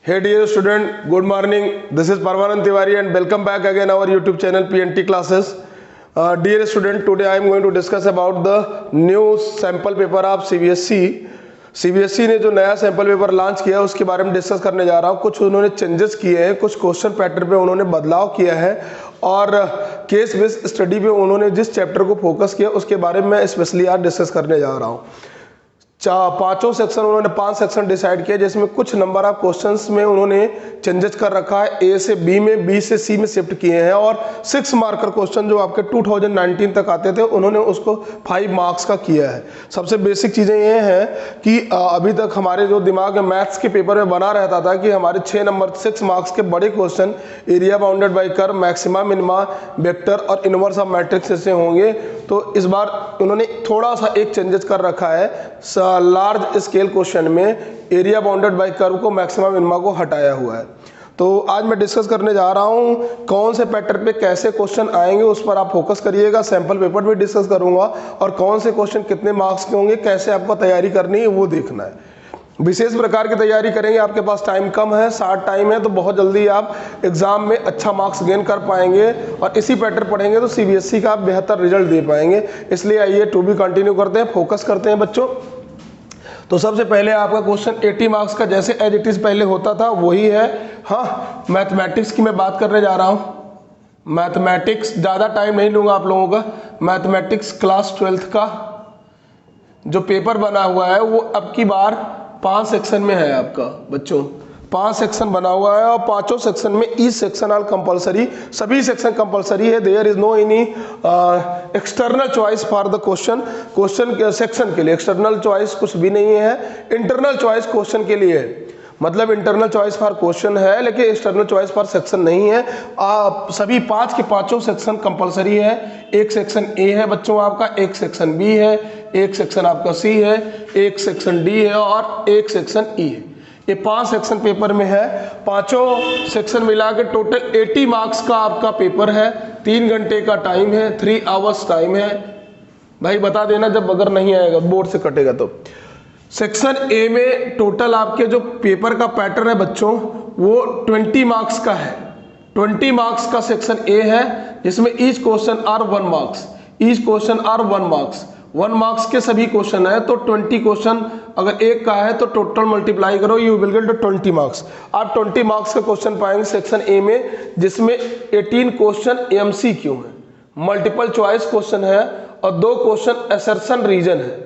Hey dear student, good morning. This is Parvanand Tiwari and welcome back again our YouTube channel PNT classes. Dear student, today I am going to discuss about the new sample paper of CBSE. CBSE ने जो नया sample paper launch किया है उसके बारे में discuss करने जा रहा हूँ। कुछ उन्होंने चेंजेस किए हैं, कुछ क्वेश्चन पैटर्न पे उन्होंने बदलाव किया है और केस बेस्ड स्टडी पे उन्होंने जिस चैप्टर को फोकस किया उसके बारे में मैं स्पेशली आज डिस्कस करने जा रहा हूँ। पांचों सेक्शन उन्होंने 5 सेक्शन डिसाइड किया, जिसमें कुछ नंबर ऑफ क्वेश्चंस में उन्होंने चेंजेस कर रखा है। ए से बी में, बी से सी में शिफ्ट किए हैं और 6 मार्कर क्वेश्चन जो आपके 2019 तक आते थे उन्होंने उसको 5 मार्क्स का किया है। सबसे बेसिक चीजें ये हैं कि अभी तक हमारे जो दिमाग में मैथ्स के पेपर में बना रहता था कि हमारे 6 नंबर 6 मार्क्स के बड़े question area bounded by curve, maxima, minima, vector और इनवर्स ऑफ मैट्रिक्स से होंगे। तो इस बार उन्होंने थोड़ा सा एक चेंजेस कर रखा है, लार्ज स्केल क्वेश्चन में एरिया बाउंडेड बाय कर्व को, मैक्सिमा मिनिमा को हटाया हुआ है। तो आज मैं डिस्कस करने जा रहा हूँ कौन से पैटर्न पे कैसे क्वेश्चन आएंगे, उस पर आप फोकस करिएगा। सैंपल पेपर भी डिस्कस करूंगा और कौन से क्वेश्चन कितने मार्क्स के होंगे, कैसे आपको तैयारी करनी है वो देखना है। विशेष प्रकार की तैयारी करेंगे, आपके पास टाइम कम है, शार्ट टाइम है, तो बहुत जल्दी आप एग्जाम में अच्छा मार्क्स गेन कर पाएंगे और इसी पैटर्न पढ़ेंगे तो सीबीएसई का आप बेहतर रिजल्ट दे पाएंगे। इसलिए आइए टू बी कंटिन्यू करते हैं, फोकस करते हैं बच्चों। तो सबसे पहले आपका क्वेश्चन 80 मार्क्स का जैसे एज इट इज पहले होता था वही है। हाँ, मैथमेटिक्स की मैं बात करने जा रहा हूँ। मैथमेटिक्स, ज़्यादा टाइम नहीं लूँगा आप लोगों का। मैथमेटिक्स क्लास 12th का जो पेपर बना हुआ है वो अब की बार 5 सेक्शन में है आपका बच्चों। 5 सेक्शन बना हुआ है और पांचों सेक्शन में ईच सेक्शन आर कंपलसरी, सभी सेक्शन कंपलसरी है। There is no any external choice for the question section के लिए एक्सटर्नल चॉइस कुछ भी नहीं है, इंटरनल चॉइस क्वेश्चन के लिए है। मतलब इंटरनल चॉइस फॉर क्वेश्चन है लेकिन एक्सटर्नल चॉइस फॉर सेक्शन नहीं है। सभी 5 के पांचों सेक्शन कंपलसरी है। एक सेक्शन ए है बच्चों आपका, एक सेक्शन बी है, एक सेक्शन आपका सी है, एक सेक्शन डी है और एक सेक्शन ई है। ये 5 सेक्शन पेपर में है। पांचों सेक्शन मिला के टोटल 80 मार्क्स का आपका पेपर है। 3 घंटे का टाइम है, 3 आवर्स टाइम है। भाई बता देना जब अगर नहीं आएगा, बोर्ड से कटेगा तो। सेक्शन ए में टोटल आपके जो पेपर का पैटर्न है बच्चों वो 20 मार्क्स का है। 20 मार्क्स का सेक्शन ए है जिसमें each question are 1 marks, each question are 1 marks. 1 marks के सभी क्वेश्चन है तो 20 क्वेश्चन अगर एक का है तो टोटल मल्टीप्लाई करो, यू विल गेट 20 मार्क्स। आप 20 मार्क्स का क्वेश्चन पाएंगे सेक्शन ए में, जिसमें 18 क्वेश्चन एमसीक्यू है, मल्टीपल चॉइस क्वेश्चन है और 2 क्वेश्चन असर्शन रीजन है।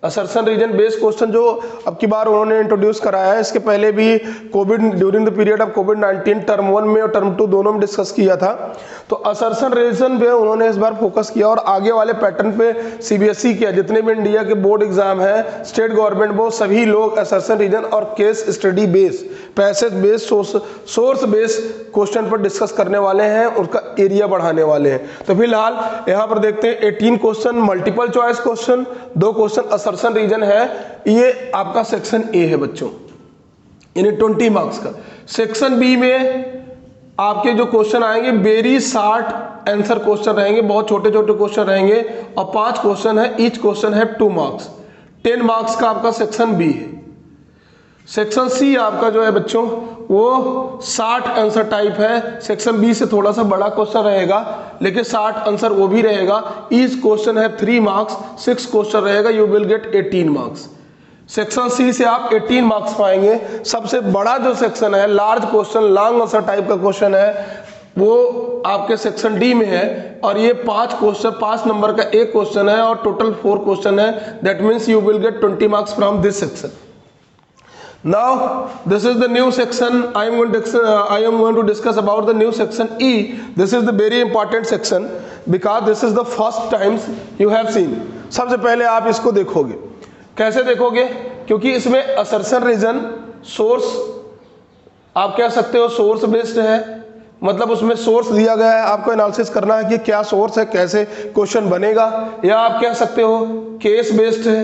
असर्शन रीजन बेस्ड क्वेश्चन जो अब की बार उन्होंने इंट्रोड्यूस कराया है। इसके पहले भी Covid, during the period of covid term 1 में और टर्म 2 दोनों में डिस्कस किया था। तो असर्शन रीजन पे उन्होंने इस बार फोकस किया और आगे वाले पैटर्न पे सीबीएसई किया। जितने भी इंडिया के बोर्ड एग्जाम है, स्टेट गवर्नमेंट बोर्ड, सभी लोग असर्शन रीजन और case study based, passage based, source based question पर डिस्कस करने वाले हैं, उसका एरिया बढ़ाने वाले हैं। तो फिलहाल यहाँ पर देखते हैं 18 question multiple choice question, 2 question assertion reason है। ये आपका सेक्शन ए है बच्चों, यानी 20 मार्क्स का। सेक्शन बी में आपके जो क्वेश्चन आएंगे वेरी शॉर्ट आंसर क्वेश्चन रहेंगे, बहुत छोटे छोटे क्वेश्चन रहेंगे और 5 क्वेश्चन है, ईच क्वेश्चन है 2 मार्क्स। 10 मार्क्स का आपका सेक्शन बी है। सेक्शन सी आपका जो है बच्चों वो 60 आंसर टाइप है। सेक्शन बी से थोड़ा सा बड़ा क्वेश्चन रहेगा लेकिन 60 आंसर वो भी रहेगा। ईच क्वेश्चन है 3 मार्क्स, 6 क्वेश्चन रहेगा, you will get 18 marks. Section C से आप 18 मार्क्स पाएंगे। सबसे बड़ा जो सेक्शन है, large question, long answer type का क्वेश्चन है, वो आपके सेक्शन डी में है और ये 5 क्वेश्चन, 5 नंबर का एक क्वेश्चन है और टोटल 4 क्वेश्चन है। That means you will gate 20 marks from this section. Now this is the new section. I am going to discuss about the new section E. This is the very important section because this is the first times you have seen. सबसे पहले आप इसको देखोगे, कैसे देखोगे? क्योंकि इसमें assertion reason, source आप कह सकते हो सोर्स बेस्ड है, मतलब उसमें सोर्स दिया गया है, आपको एनालिसिस करना है कि क्या सोर्स है, कैसे क्वेश्चन बनेगा। या आप कह सकते हो केस बेस्ड है,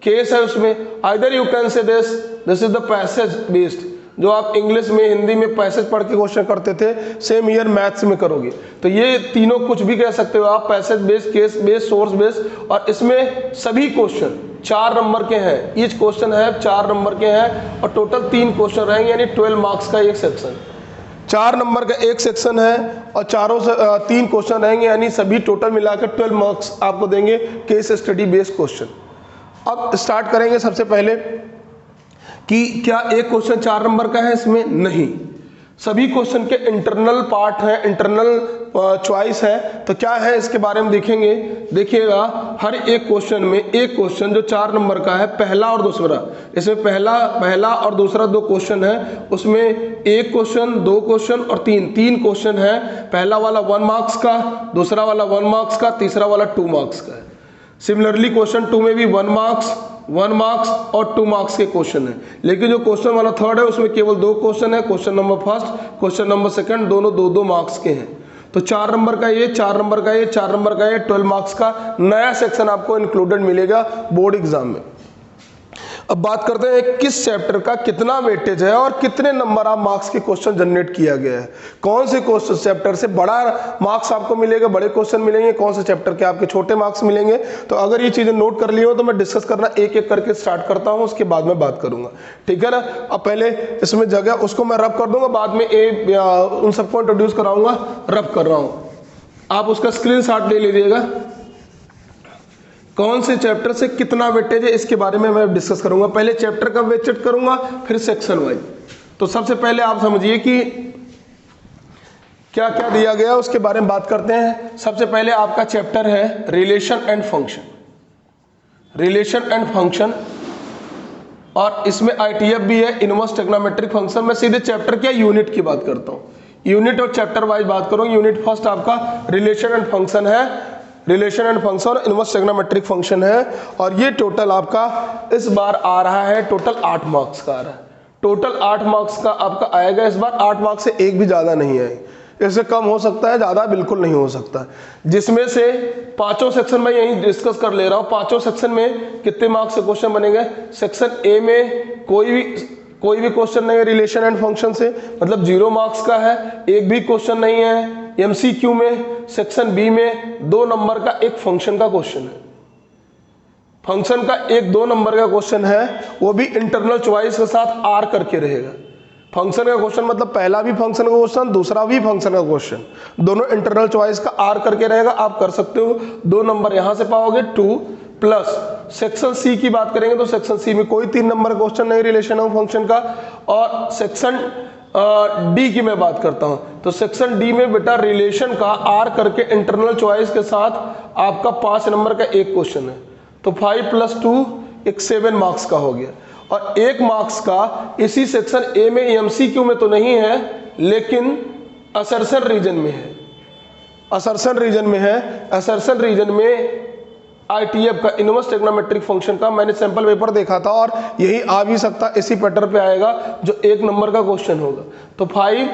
केस है उसमें। Either you can say this is the passage based, जो आप इंग्लिश में, हिंदी में पैसेज पढ़ के क्वेश्चन करते थे, सेम ईयर मैथ्स में करोगे। तो ये तीनों कुछ भी कह सकते हो आप, passage based, case based, source based. और इसमें सभी क्वेश्चन 4 नंबर के हैं, ईच क्वेश्चन है 4 नंबर के हैं और टोटल 3 क्वेश्चन रहेंगे, यानी 12 मार्क्स का एक सेक्शन। 4 नंबर का एक सेक्शन है और चारों से 3 क्वेश्चन रहेंगे, यानी सभी टोटल मिलाकर 12 मार्क्स आपको देंगे केस स्टडी बेस्ड क्वेश्चन। अब स्टार्ट करेंगे सबसे पहले कि क्या एक क्वेश्चन 4 नंबर का है, इसमें नहीं, सभी क्वेश्चन के इंटरनल पार्ट है, इंटरनल चॉइस है। तो क्या है इसके बारे में देखेंगे। देखिएगा हर एक क्वेश्चन में एक क्वेश्चन जो 4 नंबर का है, पहला और दूसरा, इसमें पहला और दूसरा 2 क्वेश्चन है, उसमें एक क्वेश्चन, 2 क्वेश्चन और 3 क्वेश्चन है। पहला वाला 1 मार्क्स का, दूसरा वाला 1 मार्क्स का, तीसरा वाला 2 मार्क्स का है। सिमिलरली क्वेश्चन 2 में भी 1 मार्क्स और 2 मार्क्स के क्वेश्चन है, लेकिन जो क्वेश्चन वाला 3rd है उसमें केवल 2 क्वेश्चन है, क्वेश्चन नंबर 1, क्वेश्चन नंबर 2, दोनों 2-2 मार्क्स के हैं। तो 4 नंबर का ये, 4 नंबर का ये, 4 नंबर का ये, 12 मार्क्स का नया सेक्शन आपको इंक्लूडेड मिलेगा बोर्ड एग्जाम में। अब बात करते हैं किस चैप्टर का कितना वेटेज है और कितने नंबर ऑफ मार्क्स के क्वेश्चन जनरेट किया गया है, कौन से क्वेश्चन चैप्टर से बड़ा मार्क्स आपको मिलेगा, बड़े क्वेश्चन मिलेंगे, कौन से चैप्टर के आपके छोटे मार्क्स मिलेंगे। तो अगर ये चीजें नोट कर ली हो तो मैं डिस्कस करना एक एक करके स्टार्ट करता हूं, उसके बाद में बात करूंगा, ठीक है ना। अब पहले इसमें जगह उसको मैं रब कर दूंगा, बाद में उन सबको इंट्रोड्यूस कराऊंगा, रब कर रहा हूं, आप उसका स्क्रीनशॉट ले लीजिएगा। कौन से चैप्टर से कितना वेटेज है इसके बारे में मैं डिस्कस करूंगा। पहले चैप्टर का वेटेज करूंगा, फिर सेक्शन वाइज। तो सबसे पहले आप समझिए कि क्या क्या दिया गया उसके बारे में बात करते हैं। सबसे पहले आपका चैप्टर है relation and function, relation and function, और इसमें आईटीएफ भी है, इनवर्स ट्रिग्नोमेट्रिक फंक्शन। मैं सीधे चैप्टर क्या यूनिट की बात करता हूं, यूनिट और चैप्टर वाइज बात करूंगा। यूनिट फर्स्ट आपका रिलेशन एंड फंक्शन है, रिलेशन एंड फंक्शन और इनवर्स ट्रिग्नोमेट्रिक फंक्शन है, और ये टोटल आपका इस बार आ रहा है, टोटल 8 मार्क्स का आ रहा है, टोटल 8 मार्क्स का आपका आएगा इस बार। 8 मार्क्स से एक भी ज्यादा नहीं आए, इससे कम हो सकता है, ज्यादा बिल्कुल नहीं हो सकता। जिसमें से 5 सेक्शन में यही डिस्कस कर ले रहा हूं। 5 सेक्शन में कितने मार्क्स से क्वेश्चन बनेंगे। सेक्शन ए में कोई भी क्वेश्चन नहीं है रिलेशन एंड फंक्शन से, मतलब 0 मार्क्स का है, एक भी क्वेश्चन नहीं है। एमसीक्यू में सेक्शन बी में 2 नंबर का एक फंक्शन का क्वेश्चन है, फंक्शन का एक 2 नंबर का क्वेश्चन है, वो भी इंटरनल चॉइस के साथ आर करके रहेगा। फंक्शन का क्वेश्चन मतलब पहला भी फंक्शन का क्वेश्चन, दूसरा भी फंक्शन का क्वेश्चन, दोनों इंटरनल चॉइस का आर करके रहेगा। आप कर सकते हो, 2 नंबर यहां से पाओगे 2 प्लस। सेक्शन सी की बात करेंगे तो सेक्शन सी में कोई 3 नंबर क्वेश्चन नहीं रिलेशन ऑफ फंक्शन का। और सेक्शन डी की मैं बात करता हूं, तो सेक्शन डी में बेटा रिलेशन का आर करके इंटरनल चॉइस के साथ आपका 5 नंबर का एक क्वेश्चन है, तो 5 + 2 एक 7 मार्क्स का हो गया। और 1 मार्क्स का इसी सेक्शन ए में एमसीक्यू में तो नहीं है, लेकिन असर्शन रीजन में है, असर्शन रीजन में है। असर्शन रीजन में आईटीएफ का इनवर्स ट्रिग्नोमेट्रिक फंक्शन का मैंने सैंपल पेपर देखा था, और यही आ भी सकता, इसी पैटर्न पे आएगा जो 1 नंबर का क्वेश्चन होगा। तो 5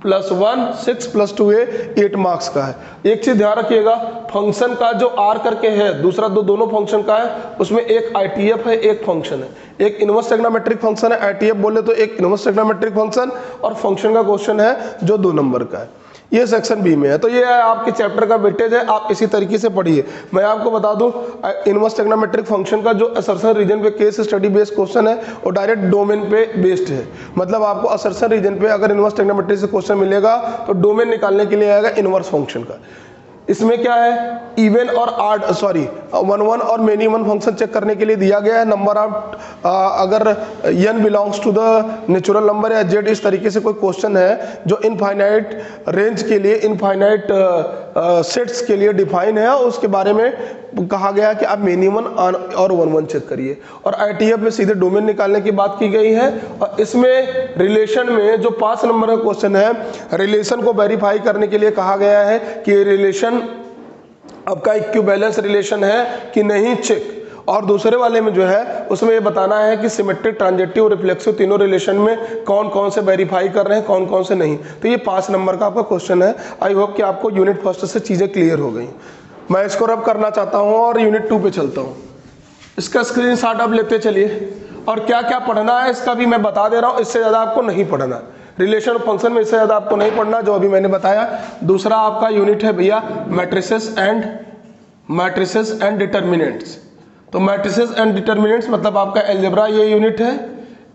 + 1 6 + 2 8 मार्क्स का है। एक चीज ध्यान रखिएगा, फंक्शन का जो आर करके है, दूसरा दोनों फंक्शन का है, उसमें एक आईटीएफ है, एक फंक्शन है, एक इनवर्स ट्रिग्नोमेट्रिक फंक्शन है। आईटीएफ बोले तो एक इनवर्स ट्रिग्नोमेट्रिक फंक्शन, और फंक्शन का क्वेश्चन है जो 2 नंबर का है। ये सेक्शन बी में है। तो ये है आपके चैप्टर का वेटेज है, आप इसी तरीके से पढ़िए। मैं आपको बता दूं, इनवर्स ट्रिग्नोमेट्रिक फंक्शन का जो असर्शन रीजन पे केस स्टडी बेस्ड क्वेश्चन है, वो डायरेक्ट डोमेन पे बेस्ड है। मतलब आपको असर्शन रीजन पे अगर इनवर्स ट्रिग्नोमेट्रिक से क्वेश्चन मिलेगा तो डोमेन निकालने के लिए आएगा इनवर्स फंक्शन का। इसमें क्या है, इवन और आड वन और मेनी वन फंक्शन चेक करने के लिए दिया गया है। नंबर ऑफ अगर n belongs to the natural number या z, इस तरीके से कोई क्वेश्चन है जो इनफाइनाइट रेंज के लिए, इनफाइनाइट सेट्स के लिए डिफाइन है, उसके बारे में कहा गया कि आप मेनी वन और वन चेक करिए। और आईटीएफ में सीधे डोमेन निकालने की बात की गई है। और इसमें रिलेशन में जो 5 नंबर का क्वेश्चन है, रिलेशन को वेरीफाई करने के लिए कहा गया है कि रिलेशन आपका इक्विवेलेंस रिलेशन है कि नहीं, चेक। और दूसरे वाले में जो है उसमें ये बताना है कि सिमेट्रिक, ट्रांजिटिव, रिफ्लेक्सिव तीनों रिलेशन में कौन कौन से वेरीफाई कर रहे हैं, कौन कौन से नहीं। तो ये 5 नंबर का आपका क्वेश्चन है। आई होप कि आपको यूनिट फर्स्ट से चीजें क्लियर हो गई। मैं इसको रब करना चाहता हूं और यूनिट 2 पे चलता हूं। इसका स्क्रीनशॉट आप लेते चलिए, और क्या क्या पढ़ना है इसका भी मैं बता दे रहा हूं। इससे ज्यादा आपको नहीं पढ़ना, रिलेशन ऑफ फंक्शन में इससे ज्यादा आपको नहीं पढ़ना, जो अभी मैंने बताया। दूसरा आपका यूनिट है भैया मैट्रिसेस एंड डिटर्मिनेंट्स। तो मैट्रिसेस एंड डिटर्मिनेंट्स मतलब आपका अलजेब्रा ये यूनिट है।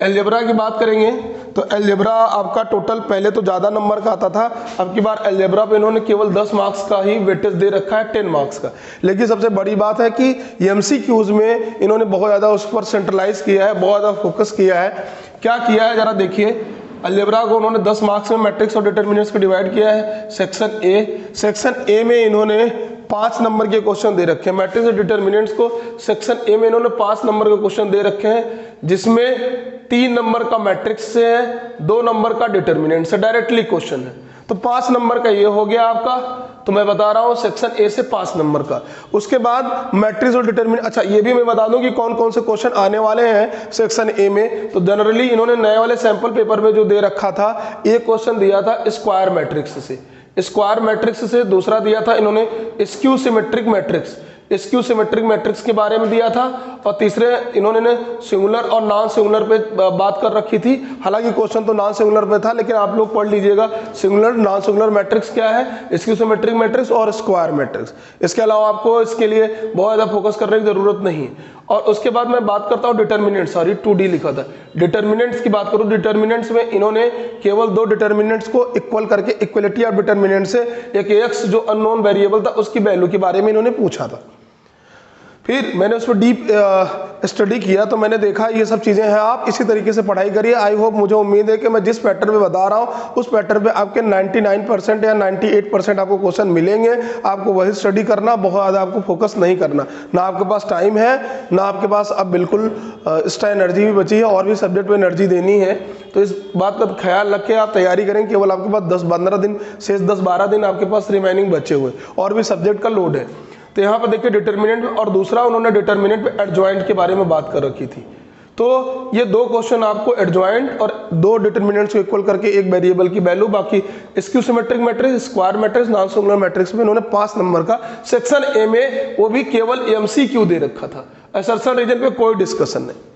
अलजेब्रा की बात करेंगे तो अलजेब्रा आपका टोटल पहले तो ज़्यादा नंबर का आता था, अब की बार अलजेब्रा पे इन्होंने केवल 10 मार्क्स का ही वेटेज दे रखा है, 10 मार्क्स का। लेकिन सबसे बड़ी बात है कि एमसीक्यूज में इन्होंने बहुत ज़्यादा उस पर सेंट्रलाइज किया है, बहुत ज़्यादा फोकस किया है। क्या किया है जरा देखिए, अलजेब्रा को उन्होंने 10 मार्क्स में मैट्रिक्स और डिटर्मिनेंट्स को डिवाइड किया है। सेक्शन ए में इन्होंने 5 नंबर के क्वेश्चन दे रखे हैं। मैट्रिक्स और डिटर्मिनेंट्स को सेक्शन ए में इन्होंने 5 नंबर के क्वेश्चन दे रखे हैं, जिसमें 3 नंबर का मैट्रिक्स से है, 2 नंबर का डिटर्मिनेंट से डायरेक्टली क्वेश्चन है। तो 5 नंबर का ये हो गया आपका, तो मैं बता रहा हूं सेक्शन ए से 5 नंबर का। उसके बाद मैट्रिक्स और डिटर्मिनेंट, अच्छा ये भी मैं बता दूं कि कौन कौन से क्वेश्चन आने वाले हैं सेक्शन ए में। तो जनरली इन्होंने नए वाले सैंपल पेपर में जो दे रखा था, एक क्वेश्चन दिया था स्क्वायर मैट्रिक्स से, स्क्वायर मैट्रिक्स से। दूसरा दिया था इन्होंने skew symmetric matrix, skew symmetric matrix के बारे में दिया था। और तीसरे इन्होंने सिंगुलर और नॉन सिंगुलर पे बात कर रखी थी। हालांकि क्वेश्चन तो नॉन सिंगुलर पे था, लेकिन आप लोग पढ़ लीजिएगा सिंगुलर नॉन सिंगुलर मैट्रिक्स क्या है, स्क्यू सिमेट्रिक मैट्रिक्स और स्क्वायर मैट्रिक्स। इसके अलावा आपको इसके लिए बहुत ज़्यादा फोकस करने की जरूरत नहीं। और उसके बाद मैं बात करता हूँ डिटर्मिनेंट, सॉरी 2D लिखा था। डिटर्मिनेंट्स की बात करूँ, डिटर्मिनेंट्स में इन्होंने केवल 2 डिटर्मिनेंट्स को इक्वल करके इक्वलिटी ऑफ डिटर्मिनेंट से एक एक्स जो अननोन वेरिएबल था उसकी वैल्यू के बारे में इन्होंने पूछा था। फिर मैंने उस पर डीप स्टडी किया तो मैंने देखा ये सब चीज़ें हैं। आप इसी तरीके से पढ़ाई करिए। आई होप, मुझे उम्मीद है कि मैं जिस पैटर्न पे बता रहा हूँ उस पैटर्न पे आपके 99% या 98% आपको क्वेश्चन मिलेंगे। आपको वही स्टडी करना, बहुत ज़्यादा आपको फोकस नहीं करना। ना आपके पास टाइम है, ना आपके पास अब बिल्कुल एक्स्ट्रा एनर्जी भी बची है, और भी सब्जेक्ट पर एनर्जी देनी है। तो इस बात का ख्याल रख के आप तैयारी करें। केवल आपके पास 10-15 दिन से 10-12 दिन आपके पास रिमेनिंग बचे हुए, और भी सब्जेक्ट का लोड है। तो यहाँ पर देखिए डिटर्मिनेंट, और दूसरा उन्होंने डिटर्मिनेंट पे एडजॉइंट के बारे में बात कर रखी थी। तो ये 2 क्वेश्चन आपको एडजॉइंट और 2 डिटर्मिनेंट्स को इक्वल करके एक वेरिएबल की वैल्यू, बाकी skew symmetric matrix, square matrix, non singular matrix में इन्होंने 5 नंबर का सेक्शन ए में, वो भी केवल एमसीक्यू दे रखा था। असर्शन रीजन पे कोई डिस्कशन नहीं।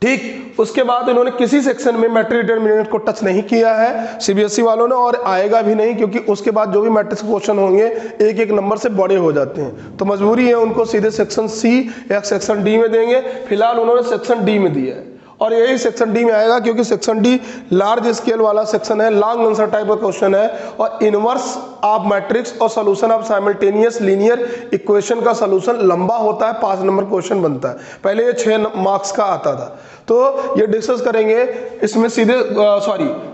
ठीक, उसके बाद इन्होंने किसी सेक्शन में मैट्रिक्स डिटर्मिनेंट को टच नहीं किया है सीबीएसई वालों ने, और आएगा भी नहीं, क्योंकि उसके बाद जो भी मैट्रिक्स क्वेश्चन होंगे एक एक नंबर से बड़े हो जाते हैं। तो मजबूरी है उनको सीधे सेक्शन सी या सेक्शन डी में देंगे। फिलहाल उन्होंने सेक्शन डी में दिया है, और यही सेक्शन डी में आएगा, क्योंकि सेक्शन डी लार्ज स्केल वाला सेक्शन है, लॉन्ग आंसर टाइप का क्वेश्चन है, और इनवर्स ऑफ मैट्रिक्स और solution of simultaneous linear equation का सोल्यूशन लंबा होता है, 5 नंबर क्वेश्चन बनता है। पहले ये 6 मार्क्स का आता था। तो ये डिस्कस करेंगे इसमें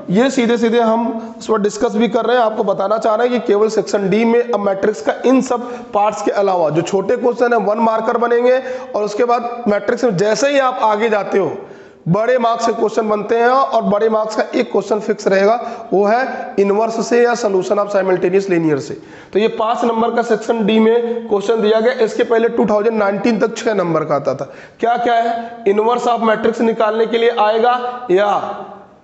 ये सीधे सीधे हम इस पर डिस्कस भी कर रहे हैं। आपको बताना चाह रहे हैं कि केवल सेक्शन डी में अब मैट्रिक्स का इन सब पार्ट्स के अलावा जो छोटे क्वेश्चन है 1 मार्कर बनेंगे, और उसके बाद मैट्रिक्स में जैसे ही आप आगे जाते हो बड़े मार्क्स के क्वेश्चन बनते हैं, और बड़े मार्क्स का एक क्वेश्चन फिक्स रहेगा, वो है इनवर्स से या सोल्यूशन ऑफ साइमल्टेनियस लीनियर से। तो ये 5 नंबर का सेक्शन डी में क्वेश्चन दिया गया। इसके पहले 2019 तक 6 नंबर का आता था। क्या क्या है, इनवर्स ऑफ मैट्रिक्स निकालने के लिए आएगा, या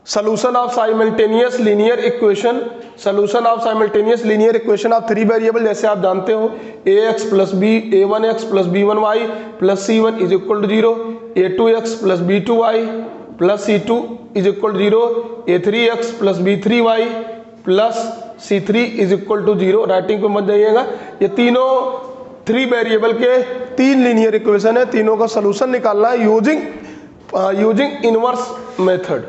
solution of simultaneous linear equation, solution of simultaneous linear equation of 3 variable, जैसे आप जानते हो ax plus B a1x plus b1y plus c1 is equal to 0, a2x plus b2y plus c2 is equal to 0, a3x plus b3y plus c3 is equal to 0। Writing पे मत जाइएगा। ये तीनों 3 variable के 3 लीनियर इक्वेशन है, तीनों का solution निकालना है using inverse method,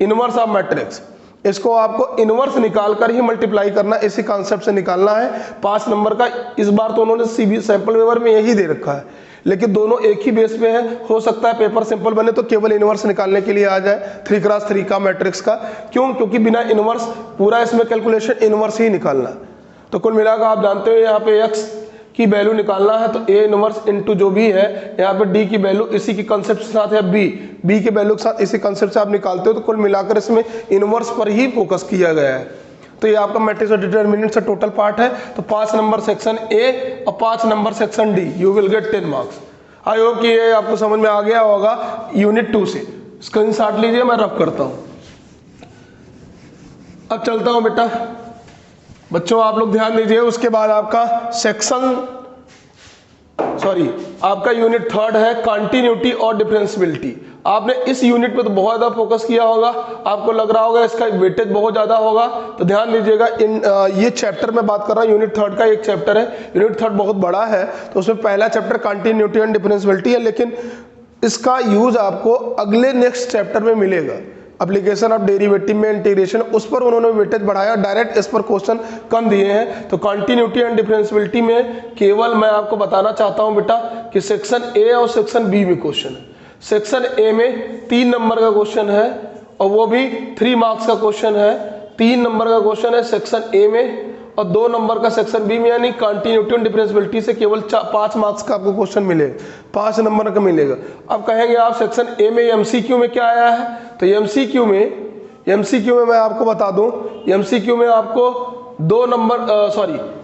inverse of matrix. इसको आपको इनवर्स निकालकर ही मल्टीप्लाई करना, इसी कॉन्सेप्ट से निकालना है 5 नंबर का। इस बार तो उन्होंने सीबी सैंपल पेपर में यही दे रखा है, लेकिन दोनों एक ही बेस पे है। हो सकता है पेपर सिंपल बने तो केवल इनवर्स निकालने के लिए आ जाए 3x3 का मैट्रिक्स का। क्यों? क्योंकि बिना इनवर्स पूरा इसमें कैलकुलेशन इनवर्स ही निकालना। तो कुल मिलाकर आप जानते हो यहाँ पे x की वैल्यू निकालना है, तो a इनवर्स इंटू जो भी है यहाँ पे d की वैल्यू इसी की कंसेप्ट के साथ है, b के वैल्यू के साथ इसी कंसेप्ट से आप निकालते हो। तो कुल मिलाकर इसमें इनवर्स पर ही फोकस किया गया है। तो ये आपका मैट्रिक्स और डिटर्मिनेंट से टोटल पार्ट है। तो 5 नंबर सेक्शन ए और 5 number section D, you will gate 10 marks. I hope कि ये आपको समझ में आ गया होगा यूनिट 2 से। स्क्रीनशॉट लीजिए, मैं रब करता हूँ। अब चलता हूँ बेटा, बच्चों आप लोग ध्यान दीजिए। उसके बाद आपका सेक्शन सॉरी आपका यूनिट थर्ड है कंटिन्यूटी और डिफरेंशियबिलिटी। आपने इस यूनिट पे तो बहुत ज़्यादा फोकस किया होगा, आपको लग रहा होगा इसका वेटेज बहुत ज़्यादा होगा, तो ध्यान दीजिएगा ये चैप्टर में बात कर रहा हूँ, यूनिट थर्ड का एक चैप्टर है, यूनिट थर्ड बहुत बड़ा है, तो उसमें पहला चैप्टर कंटिन्यूटी एंड डिफरेंशियबिलिटी है, लेकिन इसका यूज आपको अगले नेक्स्ट चैप्टर में मिलेगा, एप्लीकेशन ऑफ डेरिवेटिव में इंटीग्रेशन, उस पर उन्होंने वेटेज बढ़ाया, डायरेक्ट इस पर क्वेश्चन कम दिए हैं। तो कंटिन्यूटी एंड डिफरेंशियबिलिटी में केवल मैं आपको बताना चाहता हूं बेटा कि सेक्शन ए और सेक्शन बी में क्वेश्चन है। सेक्शन ए में 3 नंबर का क्वेश्चन है और वो भी 3 मार्क्स का क्वेश्चन है, 3 नंबर का क्वेश्चन है सेक्शन ए में और 2 नंबर का सेक्शन बी में, यानी कंटिन्यूटी एंड डिफरेंशियबिलिटी से केवल 5 मार्क्स का आपको क्वेश्चन मिलेगा, 5 नंबर का मिलेगा। अब कहेंगे आप सेक्शन ए में एमसीक्यू में क्या आया है, तो एमसीक्यू में मैं आपको बता दूं, एमसीक्यू में आपको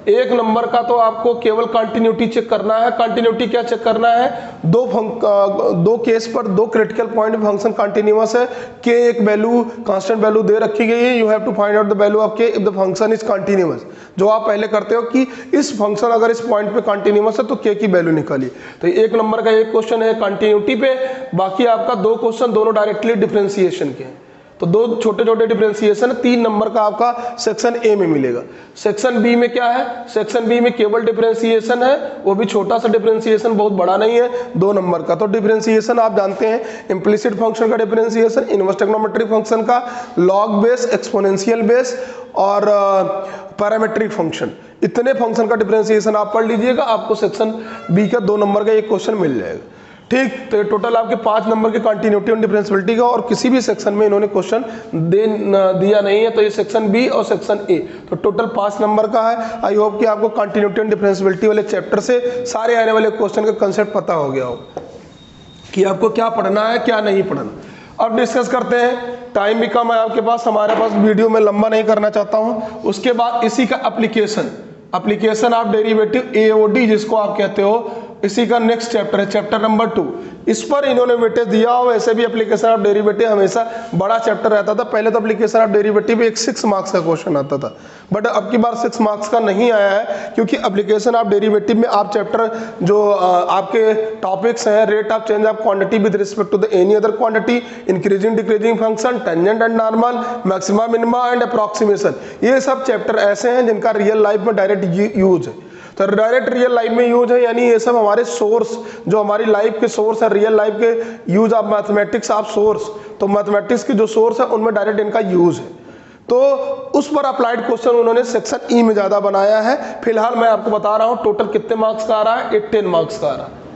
1 नंबर का तो आपको केवल कंटिन्यूटी चेक करना है। कंटिन्यूटी क्या चेक करना है, दो केस पर 2 क्रिटिकल पॉइंट फंक्शन कंटिन्यूअस है, के एक वैल्यू कांस्टेंट वैल्यू दे रखी गई है, you have to find out the value of K if the function is continuous. जो आप पहले करते हो कि इस फंक्शन अगर इस पॉइंट पे कंटिन्यूअस है तो के की वैल्यू निकालिए। तो 1 नंबर का एक क्वेश्चन है कंटिन्यूटी पे, बाकी आपका 2 क्वेश्चन दोनों डायरेक्टली डिफरेंशिएशन के हैं, तो 2 छोटे छोटे डिफरेंशिएशन, 3 नंबर का आपका सेक्शन ए में मिलेगा। सेक्शन बी में क्या है, सेक्शन बी में केवल डिफरेंशिएशन है, वो भी छोटा सा डिफरेंशिएशन, बहुत बड़ा नहीं है, 2 नंबर का। तो डिफरेंशिएशन आप जानते हैं, इम्प्लिसिट फंक्शन का डिफरेंशिएशन, इनवर्स ट्रिग्नोमेट्रिक फंक्शन का, लॉग बेस, एक्सपोनेंशियल बेस और पैरामेट्रिक फंक्शन, इतने फंक्शन का डिफरेंशिएशन आप पढ़ लीजिएगा, आपको सेक्शन बी का 2 नंबर का एक क्वेश्चन मिल जाएगा। ठीक, तो टोटल आपके 5 नंबर के कंटिन्यूटी और डिफरेंशियबिलिटी का, और किसी भी सेक्शन में इन्होंने क्वेश्चन दिया नहीं है, तो ये सेक्शन बी और सेक्शन ए, तो टोटल 5 नंबर का है। आई होप कि आपको कंटिन्यूटी और डिफरेंशियबिलिटी वाले चैप्टर से सारे आने वाले क्वेश्चन का कंसेप्ट पता हो गया हो कि आपको क्या पढ़ना है क्या नहीं पढ़ना। अब डिस्कस करते हैं, टाइम भी कम है आपके पास, हमारे पास वीडियो में लंबा नहीं करना चाहता हूँ। उसके बाद इसी का एप्लीकेशन ऑफ डेरिवेटिव एओडी जिसको आप कहते हो, इसी का नेक्स्ट चैप्टर है, चैप्टर नंबर 2। इस पर इन्होंने वेटेज दिया हो, वैसे भी एप्लीकेशन ऑफ डेरिवेटिव हमेशा बड़ा चैप्टर रहता था। पहले तो एप्लीकेशन ऑफ डेरिवेटिव एक 6 मार्क्स का क्वेश्चन आता था, बट अब की बार 6 मार्क्स का नहीं आया है, क्योंकि एप्लीकेशन ऑफ डेरिवेटिव में आप चैप्टर जो आपके टॉपिक्स हैं, rate of change of quantity with respect to the any other quantity, increasing decreasing function, tangent and normal, maxima minima and approximation, ये सब चैप्टर ऐसे हैं जिनका रियल लाइफ में डायरेक्ट यूज है। तो डायरेक्ट रियल लाइफ में यूज है, यानी ये सब हमारे सोर्स, जो हमारी लाइफ के सोर्स है, रियल लाइफ के use of mathematics of source, तो मैथमेटिक्स के जो सोर्स है उनमें डायरेक्ट इनका यूज है। तो उस पर अप्लाइड क्वेश्चन उन्होंने सेक्शन ई में ज्यादा बनाया है। फिलहाल मैं आपको बता रहा हूं टोटल कितने मार्क्स का आ रहा है, 10 मार्क्स का आ रहा है।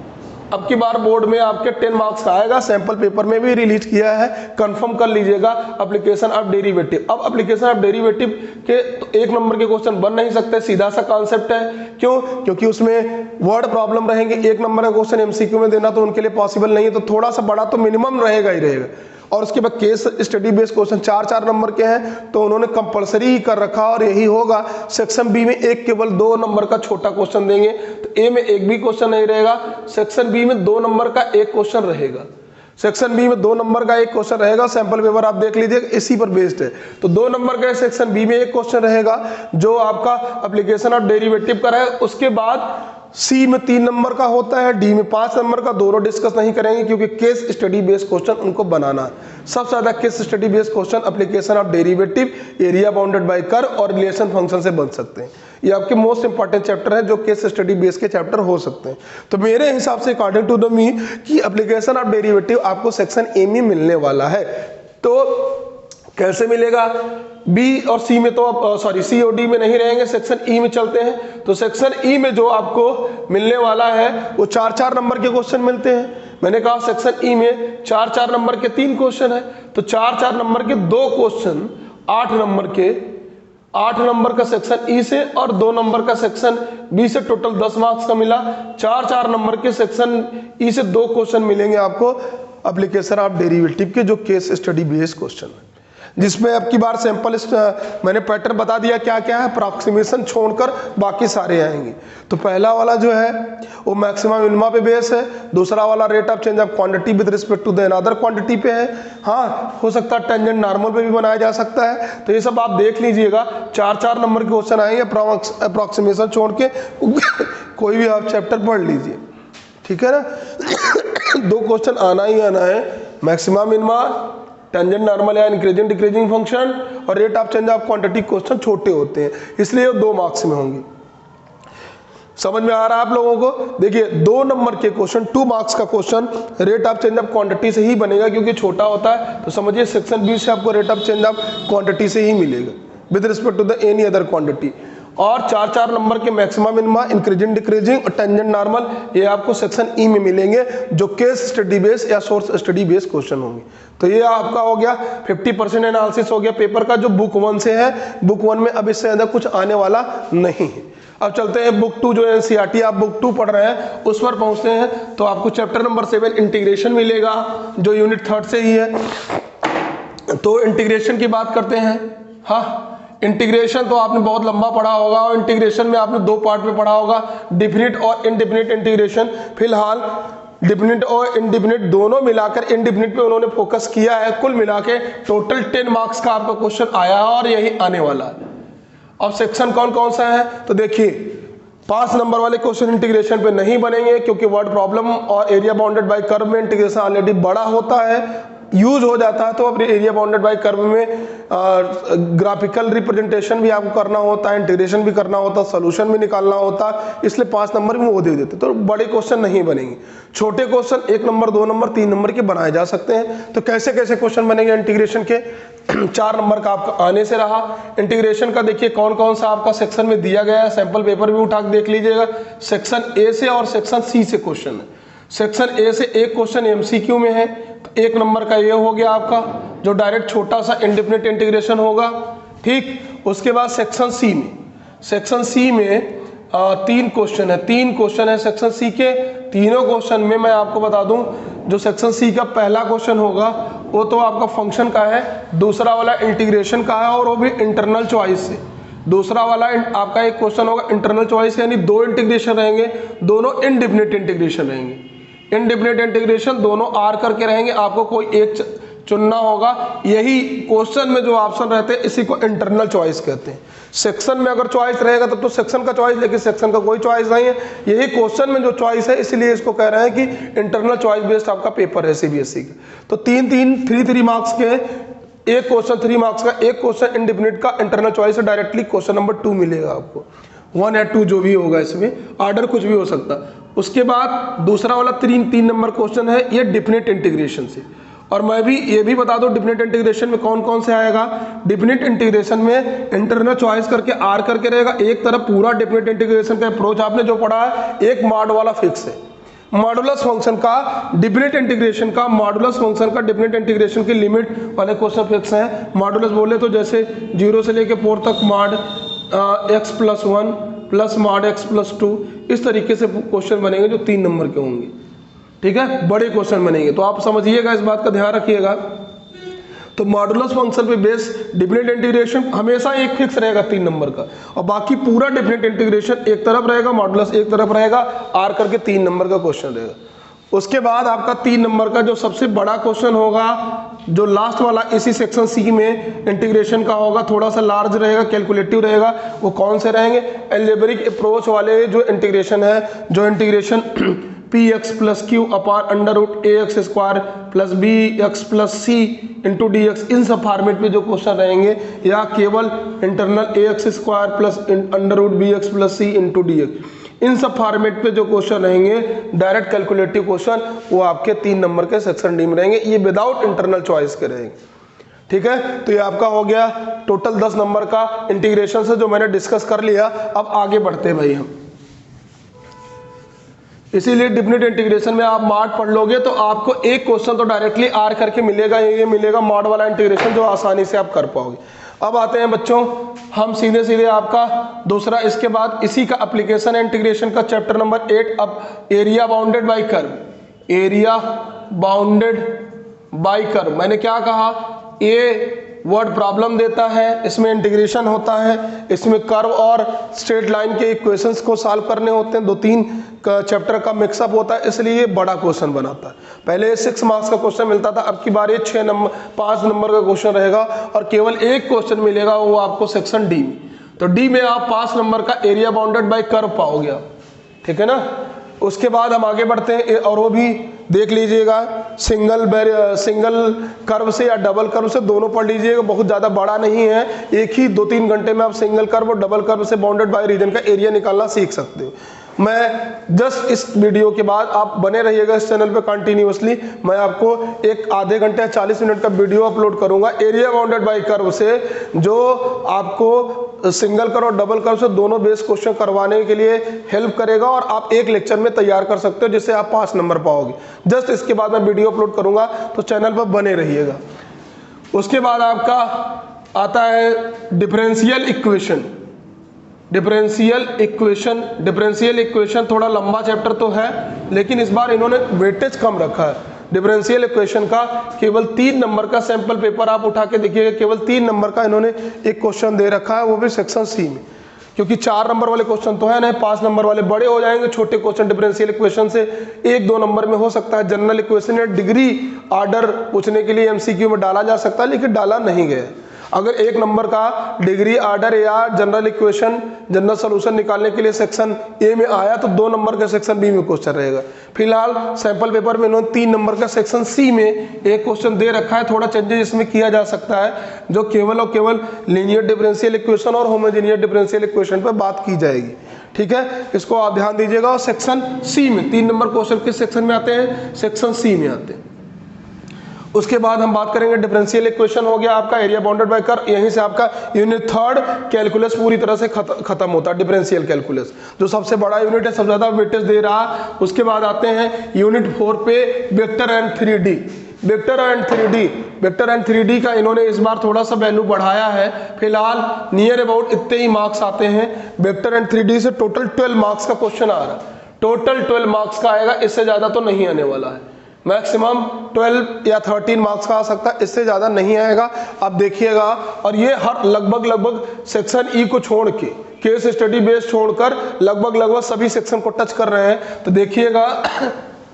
अब की बार बोर्ड में आपके 10 मार्क्स का आएगा, सैंपल पेपर में भी रिलीज किया है, कंफर्म कर लीजिएगा। एप्लीकेशन ऑफ डेरिवेटिव, अब एप्लीकेशन ऑफ डेरिवेटिव के तो 1 नंबर के क्वेश्चन बन नहीं सकते, सीधा सा कॉन्सेप्ट है। क्यों? क्योंकि उसमें वर्ड प्रॉब्लम रहेंगे। 1 नंबर का क्वेश्चन एमसीक्यू में देना तो उनके लिए पॉसिबल नहीं है, तो थोड़ा सा बड़ा तो मिनिमम रहेगा ही रहेगा। और उसके बाद case study based question 4-4 number के हैं, तो उन्होंने कंपलसरी ही कर रखा, और यही होगा। सेक्शन बी में एक केवल 2 नंबर का छोटा क्वेश्चन देंगे, तो ए में एक भी क्वेश्चन नहीं रहेगा, सेक्शन बी में 2 नंबर का एक क्वेश्चन रहेगा। सेक्शन बी में 2 नंबर का एक क्वेश्चन रहेगा, सैंपल पेपर आप देख लीजिए, इसी पर बेस्ड है। तो 2 नंबर का सेक्शन बी में एक क्वेश्चन रहेगा जो आपका एप्लीकेशन ऑफ डेरिवेटिव का है। उसके बाद सी में 3 नंबर का होता है, डी में 5 नंबर का, दोनों डिस्कस नहीं करेंगे क्योंकि केस स्टडी बेस्ड क्वेश्चन उनको बनाना है। सबसे ज्यादा case study based question application of derivative, area bounded by curve और रिलेशन फंक्शन से बन सकते हैं। ये आपके मोस्ट इंपॉर्टेंट चैप्टर है जो केस स्टडी बेस के चैप्टर हो सकते हैं। तो मेरे हिसाब से अकॉर्डिंग टू द मी कि एप्लीकेशन ऑफ डेरिवेटिव आपको सेक्शन ए में मिलने वाला है। तो कैसे मिलेगा? बी और सी में तो सी और डी में नहीं रहेंगे, सेक्शन ई में चलते हैं। तो सेक्शन ई में जो आपको मिलने वाला है वो 4-4 नंबर के क्वेश्चन मिलते हैं। मैंने कहा सेक्शन ई में 4-4 नंबर के 3 क्वेश्चन है, तो 4-4 नंबर के 2 क्वेश्चन 8 नंबर का सेक्शन ई से और 2 नंबर का सेक्शन बी से, टोटल 10 मार्क्स का मिला। 4-4 नंबर के सेक्शन ई से 2 क्वेश्चन मिलेंगे आपको एप्लीकेशन ऑफ डेरिवेटिव के, जो केस स्टडी बेस्ड क्वेश्चन है, जिसमें अब की बार सैंपल मैंने पैटर्न बता दिया क्या क्या है, अप्रॉक्सीमेशन छोड़कर बाकी सारे आएंगे। तो पहला वाला जो है वो मैक्सिमा मिनिमा पे बेस है, दूसरा वाला rate of change of quantity with respect to the another quantity पे है। हाँ, हो सकता है टेंजेंट नॉर्मल पे भी बनाया जा सकता है। तो ये सब आप देख लीजिएगा, 4-4 नंबर के क्वेश्चन आएंगे अप्रॉक्सीमेशन छोड़ के कोई भी आप चैप्टर पढ़ लीजिए। ठीक है ना। दो क्वेश्चन आना ही आना है, मैक्सिमा मिनिमा, टेंजेंट नॉर्मल या इंक्रीजिंग डिक्रीजिंग फंक्शन और rate of change of quantity. Question छोटे होते हैं इसलिए ये 2 मार्क्स में होंगे। समझ में आ रहा है आप लोगों को? देखिए 2 नंबर के क्वेश्चन 2 मार्क्स का question rate of change of quantity से ही बनेगा, क्योंकि छोटा होता है। तो समझिए सेक्शन बी से आपको rate of change of quantity से ही मिलेगा with respect to the any other quantity. और 4 नंबर के मैक्सिमा मिनिमा, इंक्रीजिंग डिक्रीजिंग और टेंजेंट नॉर्मल ये आपको सेक्शन ई में मिलेंगे, जो केस स्टडी बेस या सोर्स स्टडी बेस क्वेश्चन होंगे। तो ये आपका हो गया 50% एनालिसिस हो गया पेपर का, जो बुक 1 से है। बुक 1 में अब इससे ज्यादा कुछ आने वाला नहीं है। अब चलते हैं बुक 2, जो एनसीईआरटी आप बुक 2 पढ़ रहे हैं उस पर पहुंचते हैं। तो आपको चैप्टर नंबर 7 इंटीग्रेशन मिलेगा, जो यूनिट 3 से ही है। तो इंटीग्रेशन की बात करते हैं। हाँ, इंटीग्रेशन तो आपने बहुत लंबा पढ़ा होगा, और इंटीग्रेशन में आपने 2 पार्ट में पढ़ा होगा, डिफिनिट और इनडिफिनिट इंटीग्रेशन। फिलहाल डिफिनिट और इनडिफिनिट दोनों मिलाकर इनडिफिनिट पे उन्होंने फोकस किया है। कुल मिला के टोटल 10 मार्क्स का आपका क्वेश्चन आया है और यही आने वाला है। अब सेक्शन कौन कौन सा है तो देखिए, 5 नंबर वाले क्वेश्चन इंटीग्रेशन पे नहीं बनेंगे, क्योंकि वर्ड प्रॉब्लम और एरिया बाउंडेड बाय कर्व में इंटीग्रेशन ऑलरेडी बड़ा होता है, यूज हो जाता है। तो अब एरिया बाउंडेड बाय कर्व में ग्राफिकल रिप्रेजेंटेशन भी आपको करना होता है, इंटीग्रेशन भी करना होता है, सोल्यूशन भी निकालना होता है, इसलिए 5 नंबर में वो दे देते। तो बड़े क्वेश्चन नहीं बनेंगे, छोटे क्वेश्चन 1 नंबर 2 नंबर 3 नंबर के बनाए जा सकते हैं। तो कैसे कैसे क्वेश्चन बनेंगे इंटीग्रेशन के? 4 नंबर का आपका आने से रहा। इंटीग्रेशन का देखिए कौन कौन सा आपका सेक्शन में दिया गया है, सैंपल पेपर भी उठा के देख लीजिएगा। सेक्शन ए से और सेक्शन सी से क्वेश्चन है। सेक्शन ए से एक क्वेश्चन एमसीक्यू में है, तो 1 नंबर का ये हो गया आपका, जो डायरेक्ट छोटा सा इंडिफिनिट इंटीग्रेशन होगा। ठीक, उसके बाद सेक्शन सी में 3 क्वेश्चन है। 3 क्वेश्चन है सेक्शन सी के। तीनों क्वेश्चन में मैं आपको बता दूं, जो सेक्शन सी का पहला क्वेश्चन होगा वो तो आपका फंक्शन का है, दूसरा वाला इंटीग्रेशन का है, और वो भी इंटरनल चॉइस से। दूसरा वाला आपका एक क्वेश्चन होगा इंटरनल चॉइस, यानी 2 इंटीग्रेशन रहेंगे, दोनों इनडिफिनिट इंटीग्रेशन रहेंगे। इनडिफिनिट इंटीग्रेशन दोनों आर करके रहेंगे, आपको कोई एक चुनना होगा। यही क्वेश्चन में जो ऑप्शन रहते हैं इसी को इंटरनल चॉइस कहते हैं। सेक्शन में अगर चॉइस रहेगा तब तो सेक्शन का चॉइस, लेकिन सेक्शन का कोई चॉइस नहीं है, यही क्वेश्चन में जो चॉइस है, इसलिए इसको कह रहे हैं कि इंटरनल चॉइस बेस्ड आपका पेपर है सीबीएसई का। तो 3 मार्क्स के एक क्वेश्चन 3 मार्क्स का, एक क्वेश्चन इंडिफिनिट का इंटरनल चॉइस है, डायरेक्टली क्वेश्चन नंबर 2 मिलेगा आपको। 1 या 2 जो भी होगा, इसमें ऑर्डर कुछ भी हो सकता। उसके बाद दूसरा वाला 3 नंबर क्वेश्चन है, ये डिफिनिट इंटीग्रेशन से। और मैं भी ये भी बता दूं डिफिनिट इंटीग्रेशन में कौन कौन से आएगा। डिफिनिट इंटीग्रेशन में इंटरनल चॉइस करके आर करके रहेगा। एक तरफ पूरा डिफिनिट इंटीग्रेशन का अप्रोच आपने जो पढ़ा है, एक मॉड वाला फिक्स है। मॉडुलस फंक्शन का डिफिनिट इंटीग्रेशन का, मॉडुलस फंक्शन का डिफिनिट इंटीग्रेशन की लिमिट वाले क्वेश्चन फिक्स हैं। मॉडुलस बोले तो जैसे 0 से लेके 4 तक mod x+1 plus mod x+2, इस तरीके से क्वेश्चन बनेंगे जो 3 नंबर के होंगे। ठीक है, बड़े क्वेश्चन बनेंगे, तो आप समझिएगा, इस बात का ध्यान रखिएगा। तो मॉडुलस फंक्शन पे बेस डिफिनिट इंटीग्रेशन हमेशा एक फिक्स रहेगा 3 नंबर का, और बाकी पूरा डिफिनिट इंटीग्रेशन एक तरफ रहेगा, मॉडुलस एक तरफ रहेगा, आर करके 3 नंबर का क्वेश्चन रहेगा। उसके बाद आपका 3 नंबर का जो सबसे बड़ा क्वेश्चन होगा, जो लास्ट वाला इसी सेक्शन सी में इंटीग्रेशन का होगा, थोड़ा सा लार्ज रहेगा, कैलकुलेटिव रहेगा। वो कौन से रहेंगे? अलजेब्रिक अप्रोच वाले जो इंटीग्रेशन है, जो इंटीग्रेशन px+q अपान √ax² plus bx+c into dx, इन सब फॉर्मेट में जो क्वेश्चन रहेंगे, या केवल internal ax² plus √bx+c into dx, इन सब फॉर्मेट पे जो क्वेश्चन रहेंगे, डायरेक्ट कैलकुलेटिव क्वेश्चन, वो आपके 3 नंबर के सेक्शन डी में रहेंगे। ये विदाउट इंटरनल चॉइस के रहेंगे। ठीक है, तो ये आपका हो गया टोटल 10 नंबर का इंटीग्रेशन से, जो मैंने डिस्कस कर लिया। अब आगे बढ़ते हैं भाई हम। इसीलिए डिफिनिट इंटीग्रेशन में आप मॉड पढ़ लोगे तो आपको एक क्वेश्चन तो डायरेक्टली आर करके मिलेगा, ये मिलेगा मॉड वाला इंटीग्रेशन, जो आसानी से आप कर पाओगे। अब आते हैं बच्चों हम सीधे सीधे आपका दूसरा, इसके बाद इसी का एप्लीकेशन है इंटीग्रेशन का, चैप्टर नंबर 8। अब area bounded by curve, area bounded by curve, मैंने क्या कहा, ये वर्ड प्रॉब्लम देता है, इसमें इंटीग्रेशन होता है, इसमें कर्व और स्ट्रेट लाइन के इक्वेशंस को सॉल्व करने होते हैं, 2-3 चैप्टर का मिक्सअप होता है, इसलिए ये बड़ा क्वेश्चन बनाता है। पहले 6 मार्क्स का क्वेश्चन मिलता था, अब की बार ये 5 नंबर का क्वेश्चन रहेगा, और केवल एक क्वेश्चन मिलेगा, वो आपको सेक्शन डी में। तो डी में आप 5 नंबर का एरिया बाउंडेड बाय कर्व पाओगे आप, ठीक है ना। उसके बाद हम आगे बढ़ते हैं और वो भी देख लीजिएगा, सिंगल कर्व से या डबल कर्व से दोनों पढ़ लीजिएगा, बहुत ज़्यादा बड़ा नहीं है, एक ही 2-3 घंटे में आप सिंगल कर्व और डबल कर्व से बाउंडेड बाय रीजन का एरिया निकालना सीख सकते हो। मैं जस्ट इस वीडियो के बाद आप बने रहिएगा इस चैनल पे कंटिन्यूअसली, मैं आपको एक आधे घंटे 40 मिनट का वीडियो अपलोड करूंगा एरिया बाउंडेड बाय कर्व से, जो आपको सिंगल कर्व और डबल कर्व से दोनों बेस क्वेश्चन करवाने के लिए हेल्प करेगा और आप एक लेक्चर में तैयार कर सकते हो, जिससे आप 5 नंबर पाओगे। जस्ट इसके बाद मैं वीडियो अपलोड करूंगा, तो चैनल पर बने रहिएगा। उसके बाद आपका आता है डिफरेंशियल इक्वेशन। डिफरेंशियल इक्वेशन थोड़ा लंबा चैप्टर तो है, लेकिन इस बार इन्होंने वेटेज कम रखा है। डिफरेंशियल इक्वेशन का केवल 3 नंबर का सैंपल पेपर आप उठा के देखिएगा, केवल 3 नंबर का इन्होंने एक क्वेश्चन दे रखा है, वो भी सेक्शन सी में, क्योंकि 4 नंबर वाले क्वेश्चन तो है नहीं, 5 नंबर वाले बड़े हो जाएंगे। छोटे क्वेश्चन डिफरेंशियल इक्वेशन से 1-2 नंबर में हो सकता है। जनरल इक्वेशन या डिग्री ऑर्डर पूछने के लिए एमसीक्यू में डाला जा सकता है, लेकिन डाला नहीं गया। अगर 1 नंबर का डिग्री ऑर्डर या जनरल इक्वेशन, जनरल सॉल्यूशन निकालने के लिए सेक्शन ए में आया, तो 2 नंबर का सेक्शन बी में क्वेश्चन रहेगा। फिलहाल सैंपल पेपर में इन्होंने 3 नंबर का सेक्शन सी में एक क्वेश्चन दे रखा है। थोड़ा चेंजेस इसमें किया जा सकता है, जो केवल और केवल लीनियर डिफरेंशियल इक्वेशन और होमोजेनियस डिफरेंशियल इक्वेशन पर बात की जाएगी। ठीक है, इसको आप ध्यान दीजिएगा। और सेक्शन सी में 3 नंबर क्वेश्चन किस सेक्शन में आते हैं? सेक्शन सी में आते हैं। उसके बाद हम बात करेंगे डिफरेंशियल इक्वेशन हो गया आपका, एरिया बाउंडेड बाय कर्व, यहीं से आपका यूनिट 3 कैलकुलस पूरी तरह से खत्म होता है। डिफरेंशियल कैलकुलस जो सबसे बड़ा यूनिट है, सबसे ज्यादा वेटेज दे रहा। उसके बाद आते हैं यूनिट 4 पे vector and 3D। Vector and 3D का इन्होंने इस बार थोड़ा सा वैल्यू बढ़ाया है। फिलहाल नियर अबाउट इतने ही मार्क्स आते हैं। वेक्टर एंड 3D से टोटल 12 मार्क्स का क्वेश्चन आ रहा है, टोटल 12 मार्क्स का आएगा, इससे ज्यादा तो नहीं आने वाला है। मैक्सिमम 12 या 13 मार्क्स का आ सकता है, इससे ज्यादा नहीं आएगा, आप देखिएगा। और ये हर लगभग सेक्शन ई को छोड़ के, केस स्टडी बेस छोड़कर लगभग सभी सेक्शन को टच कर रहे हैं, तो देखिएगा।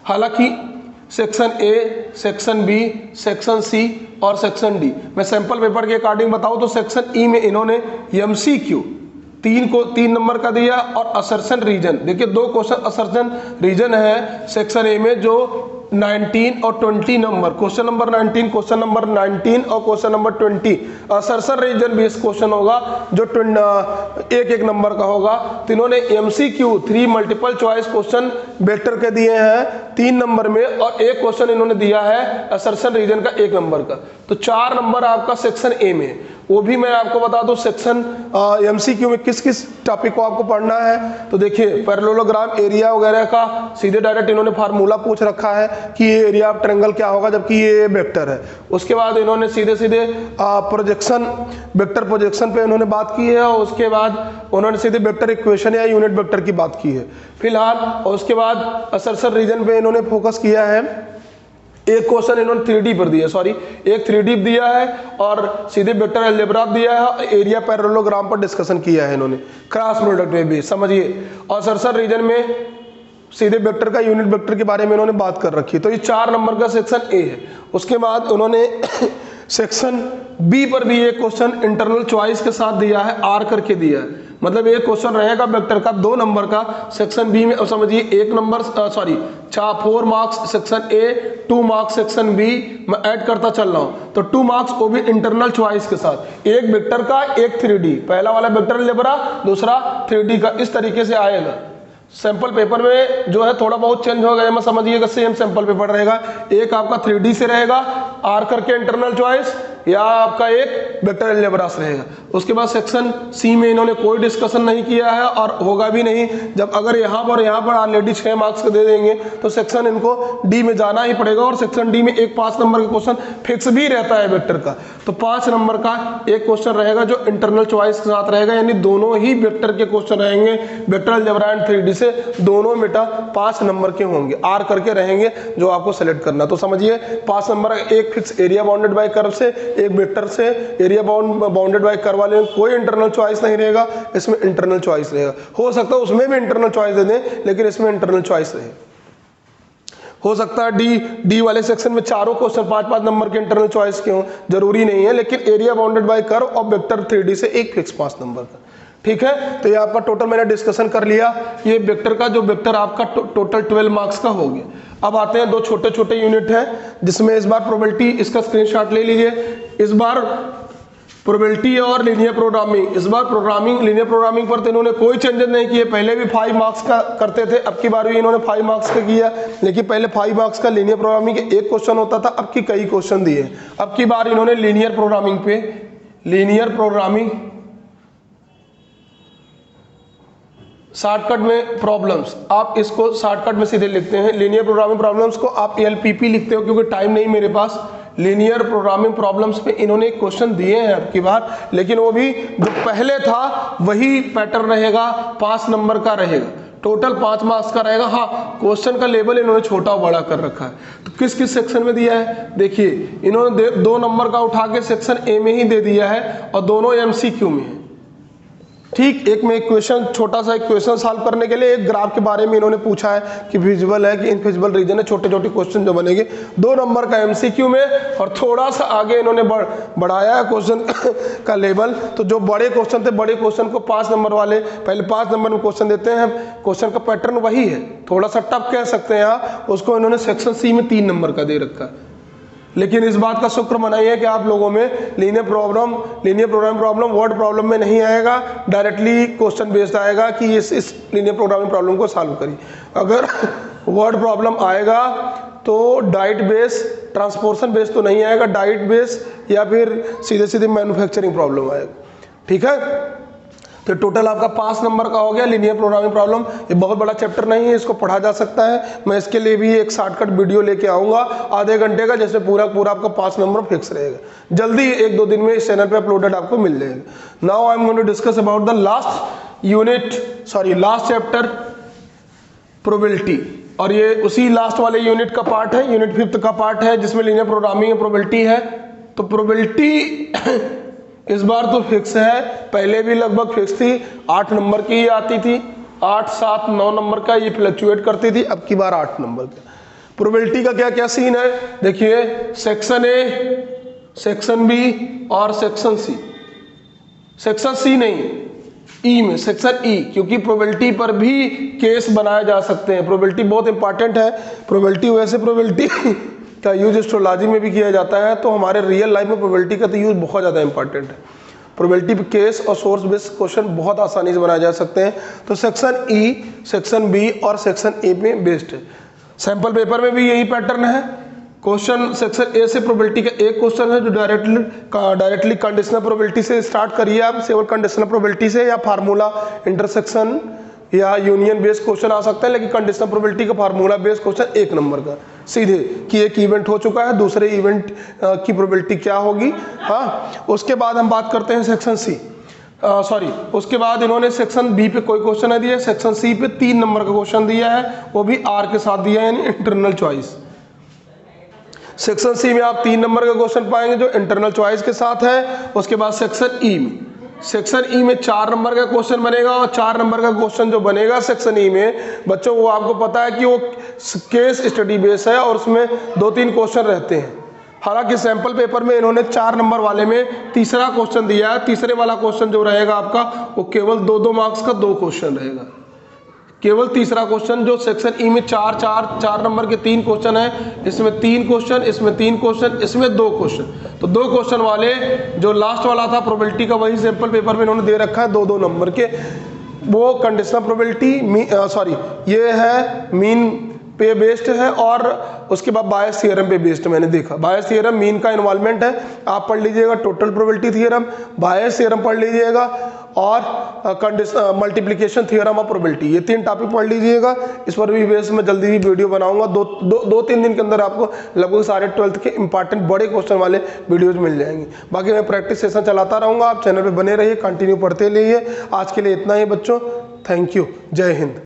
हालांकि section A, section B, section C और सेक्शन डी, मैं सैंपल पेपर के अकॉर्डिंग बताऊं तो सेक्शन ई में इन्होंने एमसीक्यू 3 नंबर का दिया और असर्शन रीजन, देखिए 2 क्वेश्चन असर्शन रीजन है सेक्शन ए में, जो 19 और 20 नंबर, क्वेश्चन नंबर 19 और question number 20 assertion reason base question होगा, जो 1 नंबर का होगा। तो इन्होंने MCQ 3 multiple choice question vector के दिए हैं 3 नंबर में, और एक क्वेश्चन इन्होंने दिया है असर्शन रीजन का 1 नंबर का, तो 4 नंबर आपका सेक्शन ए में। वो भी मैं आपको बता दूं सेक्शन एमसीक्यू में किस किस टॉपिक को आपको पढ़ना है। तो देखिए पैरेललोग्राम, एरिया वगैरह का सीधे डायरेक्ट इन्होंने फार्मूला पूछ रखा है कि ये एरिया ऑफ ट्रायंगल क्या होगा, जबकि ये वेक्टर है। उसके बाद इन्होंने सीधे प्रोजेक्शन, वेक्टर प्रोजेक्शन पे इन्होंने बात की है, और उसके बाद उन्होंने सीधे वेक्टर इक्वेशन या यूनिट वेक्टर की बात की है फिलहाल। और उसके बाद असर्शन रीजन पे इन्होंने फोकस किया है। एक क्वेश्चन इन्होंने 3D पर दिया, एक 3D दिया है और सीधे वेक्टर अलजेब्रा दिया है, एरिया पैरेललोग्राम पर डिस्कशन किया है इन्होंने, क्रॉस प्रोडक्ट में भी समझिए। और असर्शन रीजन में सीधे वेक्टर का यूनिट वेक्टर के बारे में इन्होंने बात कर रखी है। तो ये 4 नंबर का सेक्शन ए है। उसके बाद उन्होंने सेक्शन बी पर भी एक क्वेश्चन इंटरनल चॉइस के साथ दिया है, आर करके दिया है, मतलब एक क्वेश्चन रहेगा वेक्टर का 2 नंबर का सेक्शन बी में। और समझिए 1 number 4 marks section A, 2 marks section B, मैं ऐड करता चल रहा हूँ, तो 2 मार्क्स वो भी इंटरनल चॉइस के साथ, एक वेक्टर का एक 3D, पहला वाला वेक्टर अलजेब्रा, दूसरा 3D का, इस तरीके से आएगा। सैंपल पेपर में जो है थोड़ा बहुत चेंज हो गया, मैं समझिएगा सेम सैंपल पेपर रहेगा, एक आपका 3D से रहेगा आर करके इंटरनल चॉइस, या आपका एक वेक्टर अलजेब्रा से रहेगा। उसके बाद सेक्शन सी में इन्होंने कोई डिस्कशन नहीं किया है और होगा भी नहीं। जब अगर यहाँ पर ऑलरेडी 6 मार्क्स के दे देंगे, तो सेक्शन इनको डी में जाना ही पड़ेगा, और सेक्शन डी में एक 5 नंबर का क्वेश्चन फिक्स भी रहता है वेक्टर का, तो 5 नंबर का एक क्वेश्चन रहेगा जो इंटरनल चॉइस के साथ रहेगा, यानी दोनों ही वेक्टर के क्वेश्चन रहेंगे, वेक्टर अलजेब्रा एंड 3D से दोनों बेटा 5 नंबर के होंगे, आर करके रहेंगे जो आपको सेलेक्ट करना। तो समझिए 5 नंबर एक fix area bounded by curve से, एक वेक्टर से, एरिया बाउंडेड बाय कर्व वाले में कोई इंटरनल चॉइस नहीं रहेगा, इसमें इंटरनल चॉइस रहेगा। हो सकता है उसमें भी इंटरनल चॉइस दे दें, लेकिन इसमें इंटरनल चॉइस रहे। हो सकता है डी वाले सेक्शन में चारों क्वेश्चन 5-5 नंबर के इंटरनल चॉइस के हों, जरूरी नहीं है, लेकिन एरिया बाउंडेड बाय कर्व और वेक्टर 3D से एक फिक्स 5 नंबर का। ठीक है, तो ये आपका टोटल मैंने डिस्कशन कर लिया। ये वेक्टर का जो वेक्टर आपका टोटल 12 मार्क्स का हो गया। अब आते हैं दो छोटे छोटे यूनिट हैं जिसमें इस बार प्रोबेबिलिटी, इसका स्क्रीनशॉट ले लीजिए। इस बार प्रोबेबिलिटी और लीनियर प्रोग्रामिंग, इस बार प्रोग्रामिंग, लीनियर प्रोग्रामिंग पर तो इन्होंने कोई चेंजेस नहीं किए। पहले भी 5 मार्क्स का करते थे, अब की बार भी इन्होंने 5 मार्क्स का किया, लेकिन पहले 5 मार्क्स का लीनियर प्रोग्रामिंग के एक क्वेश्चन होता था, अब की कई क्वेश्चन दिए। अब की बार इन्होंने लीनियर प्रोग्रामिंग पे, लीनियर प्रोग्रामिंग शॉर्टकट में प्रॉब्लम्स, आप इसको शॉर्टकट में सीधे लिखते हैं। लीनियर प्रोग्रामिंग प्रॉब्लम्स को आप LPP लिखते हो क्योंकि टाइम नहीं मेरे पास। लीनियर प्रोग्रामिंग प्रॉब्लम्स पे इन्होंने एक क्वेश्चन दिए हैं अब की बार, लेकिन वो भी जो पहले था वही पैटर्न रहेगा, 5 नंबर का रहेगा, टोटल 5 मार्क्स का रहेगा। हाँ, क्वेश्चन का लेवल इन्होंने छोटा बड़ा कर रखा है। तो किस किस सेक्शन में दिया है देखिए, इन्होंने 2 नंबर का उठा के सेक्शन ए में ही दे दिया है और दोनों MCQ में है। ठीक, एक में इक्वेशन, छोटा सा इक्वेशन सॉल्व करने के लिए एक ग्राफ के बारे में इन्होंने पूछा है कि विजुअल है कि इनविजिबल रीजन है, छोटे छोटे क्वेश्चन जो बनेंगे 2 नंबर का MCQ में। और थोड़ा सा आगे इन्होंने बढ़ाया है क्वेश्चन का लेवल। तो जो बड़े क्वेश्चन थे, बड़े क्वेश्चन को 5 नंबर वाले पहले 5 नंबर में क्वेश्चन देते हैं। क्वेश्चन का पैटर्न वही है, थोड़ा सा टफ कह सकते हैं आप उसको, इन्होंने सेक्शन C में 3 नंबर का दे रखा है। लेकिन इस बात का शुक्र मनाइए कि आप लोगों में linear programming problem word problem में नहीं आएगा, डायरेक्टली क्वेश्चन बेस्ड आएगा कि इस लीनियर प्रोग्रामिंग प्रॉब्लम को सॉल्व करिए। अगर वर्ड प्रॉब्लम आएगा तो डाइट बेस, ट्रांसपोर्शन बेस तो नहीं आएगा, डाइट बेस या फिर सीधे सीधे मैन्युफैक्चरिंग प्रॉब्लम आएगा। ठीक है, तो टोटल आपका 5 नंबर का हो गया लीनियर प्रोग्रामिंग प्रॉब्लम। ये बहुत बड़ा चैप्टर नहीं है, इसको पढ़ा जा सकता है। मैं इसके लिए भी एक शॉर्टकट वीडियो लेके आऊंगा आधे घंटे का, जैसे पूरा आपका 5 नंबर फिक्स रहेगा। जल्दी 1-2 दिन में इस चैनल पे अपलोडेड आपको मिल जाएगा। Now I am going to discuss about the last chapter probability, और ये उसी लास्ट वाले यूनिट का पार्ट है, यूनिट 5 का पार्ट है जिसमें लीनियर प्रोग्रामिंग में प्रोबेबिलिटी है। तो प्रोबेबिलिटी इस बार तो फिक्स है, पहले भी लगभग फिक्स थी, 8 नंबर की ही आती थी, 8, 7, 9 नंबर का ये फ्लक्चुएट करती थी, अब की बार 8 नंबर का। प्रोबेबिलिटी का क्या क्या सीन है देखिए, सेक्शन ए, सेक्शन बी और सेक्शन सी। सेक्शन सी नहीं, ई में, सेक्शन ई, क्योंकि प्रोबेबिलिटी पर भी केस बनाए जा सकते हैं। प्रोबेबिलिटी बहुत इंपॉर्टेंट है। प्रोबेबिलिटी, वैसे प्रोबेबिलिटी का यूज एस्ट्रोलॉजी में भी किया जाता है, तो हमारे रियल लाइफ में प्रोबेबिलिटी का तो यूज बहुत ज़्यादा इंपॉर्टेंट है। प्रोबेबिलिटी पे केस और सोर्स बेस्ड क्वेश्चन बहुत आसानी से बनाए जा सकते हैं। तो सेक्शन ई, सेक्शन बी और सेक्शन ए में बेस्ड है। सैंपल पेपर में भी यही पैटर्न है। क्वेश्चन सेक्शन ए से प्रोबेबिलिटी का एक क्वेश्चन है जो डायरेक्टली कंडीशनल प्रोबेबिलिटी से स्टार्ट करिए आप, केवल कंडीशनल प्रोबेबिलिटी से, या फार्मूला इंटरसेक्शन या यूनियन बेस्ड क्वेश्चन आ सकता है, लेकिन कंडीशनल प्रोबेबिलिटी का फार्मूला बेस्ड क्वेश्चन 1 नंबर का सीधे कि एक इवेंट हो चुका है, दूसरे इवेंट की प्रोबेबिलिटी क्या होगी। हाँ, उसके बाद हम बात करते हैं सेक्शन सी, उसके बाद इन्होंने सेक्शन बी पे कोई क्वेश्चन नहीं दिया, सेक्शन सी पे 3 नंबर का क्वेश्चन दिया है, वो भी आर के साथ दिया है, यानी इंटरनल चॉइस। सेक्शन सी में आप 3 नंबर का क्वेश्चन पाएंगे जो इंटरनल चॉइस के साथ है। उसके बाद सेक्शन ई में, सेक्शन ई में 4 नंबर का क्वेश्चन बनेगा, और 4 नंबर का क्वेश्चन जो बनेगा सेक्शन ई में बच्चों, वो आपको पता है कि वो केस स्टडी बेस है और उसमें 2-3 क्वेश्चन रहते हैं। हालांकि सैंपल पेपर में इन्होंने 4 नंबर वाले में तीसरा क्वेश्चन दिया है। तीसरे वाला क्वेश्चन जो रहेगा आपका, वो केवल 2-2 मार्क्स का 2 क्वेश्चन रहेगा। केवल तीसरा क्वेश्चन जो सेक्शन ई में 4 नंबर के 3 क्वेश्चन है, इसमें 3 क्वेश्चन, इसमें 3 क्वेश्चन, इसमें 2 क्वेश्चन। तो 2 क्वेश्चन वाले जो लास्ट वाला था प्रोबेबिलिटी का, वही सैंपल पेपर में इन्होंने दे रखा है 2-2 नंबर के। वो कंडीशनल प्रोबेबिलिटी, ये है मीन पे बेस्ड है, और उसके बाद बायस थ्योरम पे बेस्ड मैंने देखा। बायस थ्योरम मीन का इन्वॉल्वमेंट है, आप पढ़ लीजिएगा। टोटल प्रोबेबिलिटी थ्योरम, बायस थ्योरम पढ़ लीजिएगा, और मल्टीप्लिकेशन थ्योरम ऑफ प्रोबेबिलिटी, ये 3 टॉपिक पढ़ लीजिएगा। इस पर भी बेस में जल्दी ही वीडियो बनाऊंगा। 2-3 दिन के अंदर आपको लगभग सारे 12th के इंपॉर्टेंट बड़े क्वेश्चन वाले वीडियोज मिल जाएंगे। बाकी मैं प्रैक्टिस सेशन चलाता रहूंगा, आप चैनल पे बने रहिए, कंटिन्यू पढ़ते रहिए। आज के लिए इतना ही बच्चों, थैंक यू, जय हिंद।